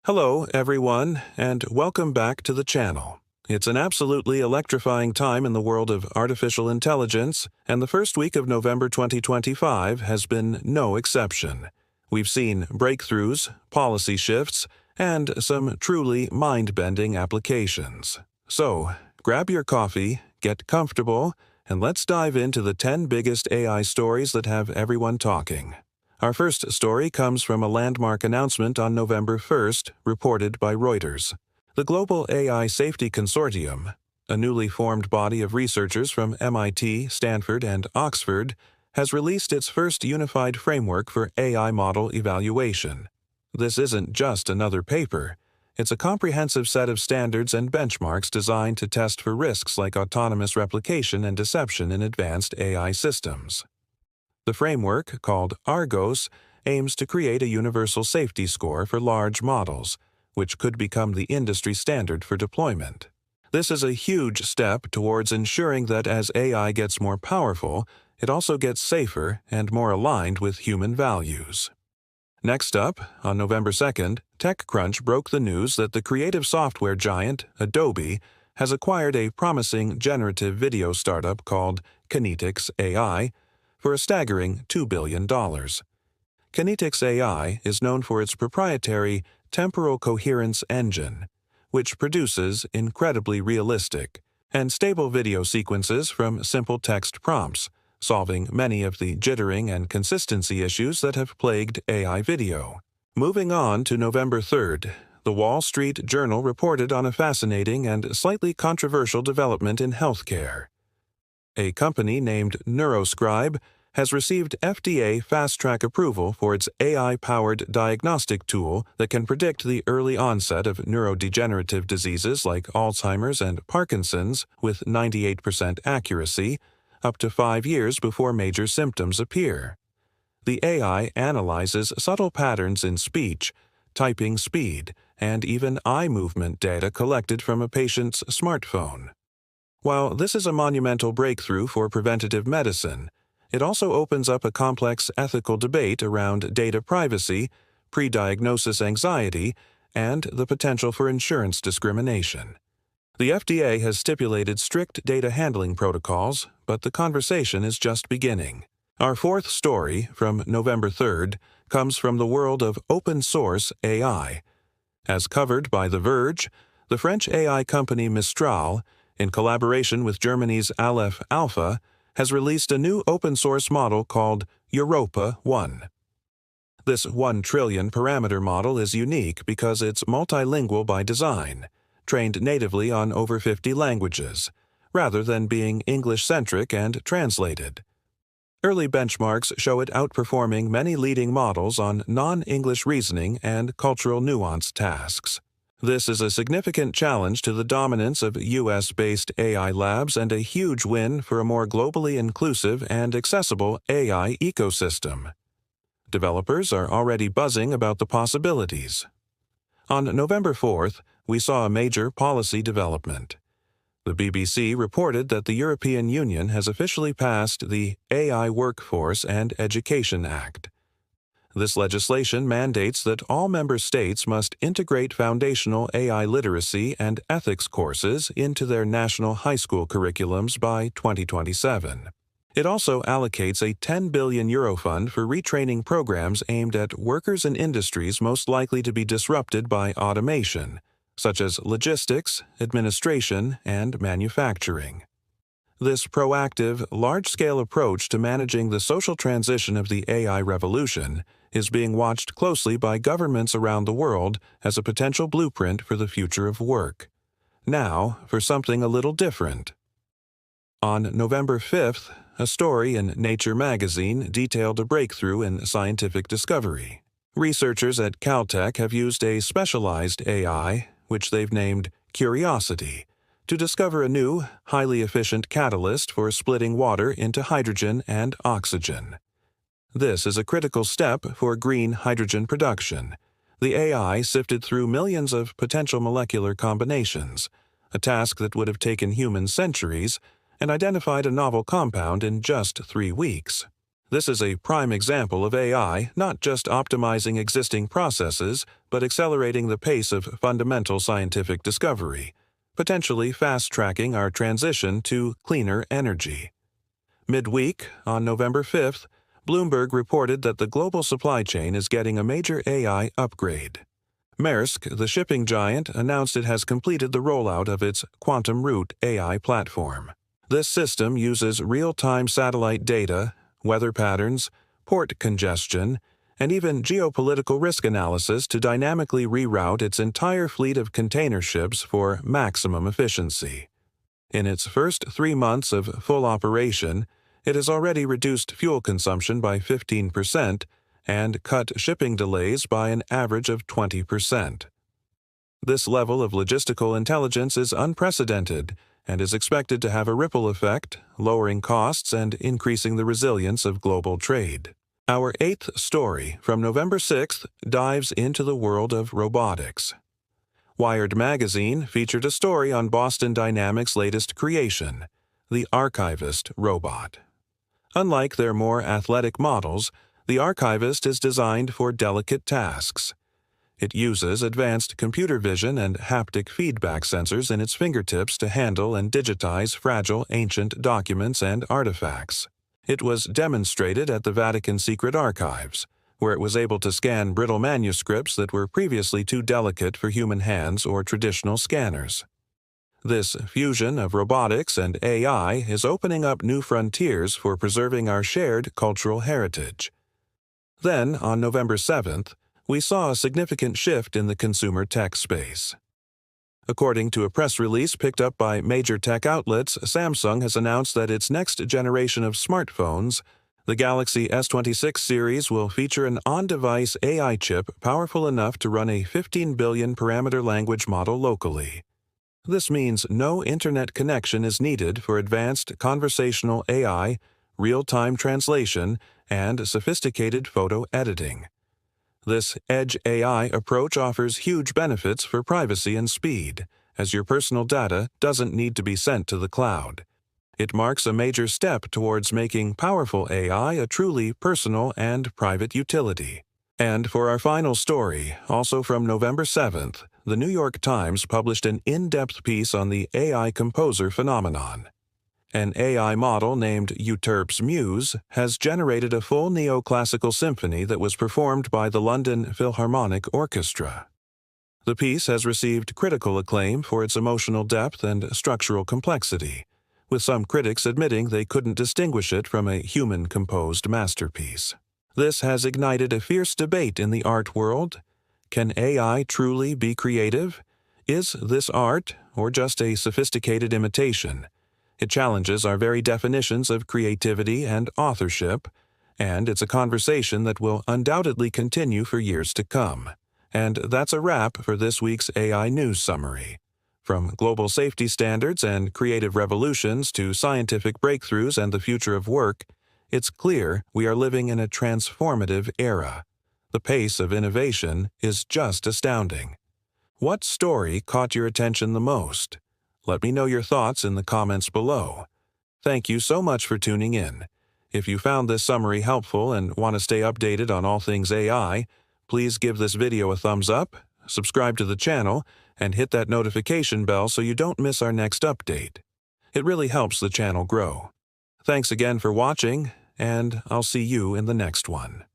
Hello, everyone, and welcome back to the channel. It's an absolutely electrifying time in the world of artificial intelligence, and the first week of November 2025 has been no exception. We've seen breakthroughs, policy shifts, and some truly mind-bending applications. So, grab your coffee, get comfortable, and let's dive into the 10 biggest AI stories that have everyone talking. Our first story comes from a landmark announcement on November 1st, reported by Reuters. The Global AI Safety Consortium, a newly formed body of researchers from MIT, Stanford, and Oxford, has released its first unified framework for AI model evaluation. This isn't just another paper. It's a comprehensive set of standards and benchmarks designed to test for risks like autonomous replication and deception in advanced AI systems. The framework, called Argos, aims to create a universal safety score for large models, which could become the industry standard for deployment. This is a huge step towards ensuring that as AI gets more powerful, it also gets safer and more aligned with human values. Next up, on November 2nd, TechCrunch broke the news that the creative software giant, Adobe, has acquired a promising generative video startup called Kinetix AI, for a staggering $2 billion. Kinetix AI is known for its proprietary temporal coherence engine, which produces incredibly realistic and stable video sequences from simple text prompts, solving many of the jittering and consistency issues that have plagued AI video. Moving on to November 3rd, the Wall Street Journal reported on a fascinating and slightly controversial development in healthcare. A company named NeuroScribe has received FDA fast-track approval for its AI-powered diagnostic tool that can predict the early onset of neurodegenerative diseases like Alzheimer's and Parkinson's with 98% accuracy, up to 5 years before major symptoms appear. The AI analyzes subtle patterns in speech, typing speed, and even eye movement data collected from a patient's smartphone. While this is a monumental breakthrough for preventative medicine, it also opens up a complex ethical debate around data privacy, pre-diagnosis anxiety, and the potential for insurance discrimination. The FDA has stipulated strict data handling protocols, but the conversation is just beginning. Our fourth story, from November 3rd, comes from the world of open-source AI. As covered by The Verge, the French AI company Mistral, in collaboration with Germany's Aleph Alpha, has released a new open-source model called Europa-1. This 1 trillion parameter model is unique because it's multilingual by design, trained natively on over 50 languages, rather than being English-centric and translated. Early benchmarks show it outperforming many leading models on non-English reasoning and cultural nuance tasks. This is a significant challenge to the dominance of US-based AI labs and a huge win for a more globally inclusive and accessible AI ecosystem. Developers are already buzzing about the possibilities. On November 4th, we saw a major policy development. The BBC reported that the European Union has officially passed the AI Workforce and Education Act. This legislation mandates that all member states must integrate foundational AI literacy and ethics courses into their national high school curriculums by 2027. It also allocates a €10 billion fund for retraining programs aimed at workers in industries most likely to be disrupted by automation, such as logistics, administration, and manufacturing. This proactive, large-scale approach to managing the social transition of the AI revolution is being watched closely by governments around the world as a potential blueprint for the future of work. Now, for something a little different. On November 5th, a story in Nature magazine detailed a breakthrough in scientific discovery. Researchers at Caltech have used a specialized AI, which they've named Curiosity, to discover a new, highly efficient catalyst for splitting water into hydrogen and oxygen. This is a critical step for green hydrogen production. The AI sifted through millions of potential molecular combinations, a task that would have taken humans centuries, and identified a novel compound in just 3 weeks. This is a prime example of AI not just optimizing existing processes, but accelerating the pace of fundamental scientific discovery, potentially fast-tracking our transition to cleaner energy. Midweek, on November 5th, Bloomberg reported that the global supply chain is getting a major AI upgrade. Maersk, the shipping giant, announced it has completed the rollout of its Quantum Root AI platform. This system uses real-time satellite data, weather patterns, port congestion, and even geopolitical risk analysis to dynamically reroute its entire fleet of container ships for maximum efficiency. In its first 3 months of full operation, it has already reduced fuel consumption by 15% and cut shipping delays by an average of 20%. This level of logistical intelligence is unprecedented and is expected to have a ripple effect, lowering costs and increasing the resilience of global trade. Our 8th story from November 6th dives into the world of robotics. Wired magazine featured a story on Boston Dynamics' latest creation, the Archivist robot. Unlike their more athletic models, the Archivist is designed for delicate tasks. It uses advanced computer vision and haptic feedback sensors in its fingertips to handle and digitize fragile ancient documents and artifacts. It was demonstrated at the Vatican Secret Archives, where it was able to scan brittle manuscripts that were previously too delicate for human hands or traditional scanners. This fusion of robotics and AI is opening up new frontiers for preserving our shared cultural heritage. Then, on November 7th, we saw a significant shift in the consumer tech space. According to a press release picked up by major tech outlets, Samsung has announced that its next generation of smartphones, the Galaxy S26 series, will feature an on-device AI chip powerful enough to run a 15 billion parameter language model locally. This means no internet connection is needed for advanced conversational AI, real-time translation, and sophisticated photo editing. This Edge AI approach offers huge benefits for privacy and speed, as your personal data doesn't need to be sent to the cloud. It marks a major step towards making powerful AI a truly personal and private utility. And for our final story, also from November 7th, the New York Times published an in-depth piece on the AI composer phenomenon. An AI model named Euterpe's Muse has generated a full neoclassical symphony that was performed by the London Philharmonic Orchestra. The piece has received critical acclaim for its emotional depth and structural complexity, with some critics admitting they couldn't distinguish it from a human-composed masterpiece. This has ignited a fierce debate in the art world. Can AI truly be creative? Is this art, or just a sophisticated imitation? It challenges our very definitions of creativity and authorship, and it's a conversation that will undoubtedly continue for years to come. And that's a wrap for this week's AI News Summary. From global safety standards and creative revolutions to scientific breakthroughs and the future of work, it's clear we are living in a transformative era. The pace of innovation is just astounding. What story caught your attention the most? Let me know your thoughts in the comments below. Thank you so much for tuning in. If you found this summary helpful and want to stay updated on all things AI, please give this video a thumbs up, subscribe to the channel, and hit that notification bell so you don't miss our next update. It really helps the channel grow. Thanks again for watching, and I'll see you in the next one.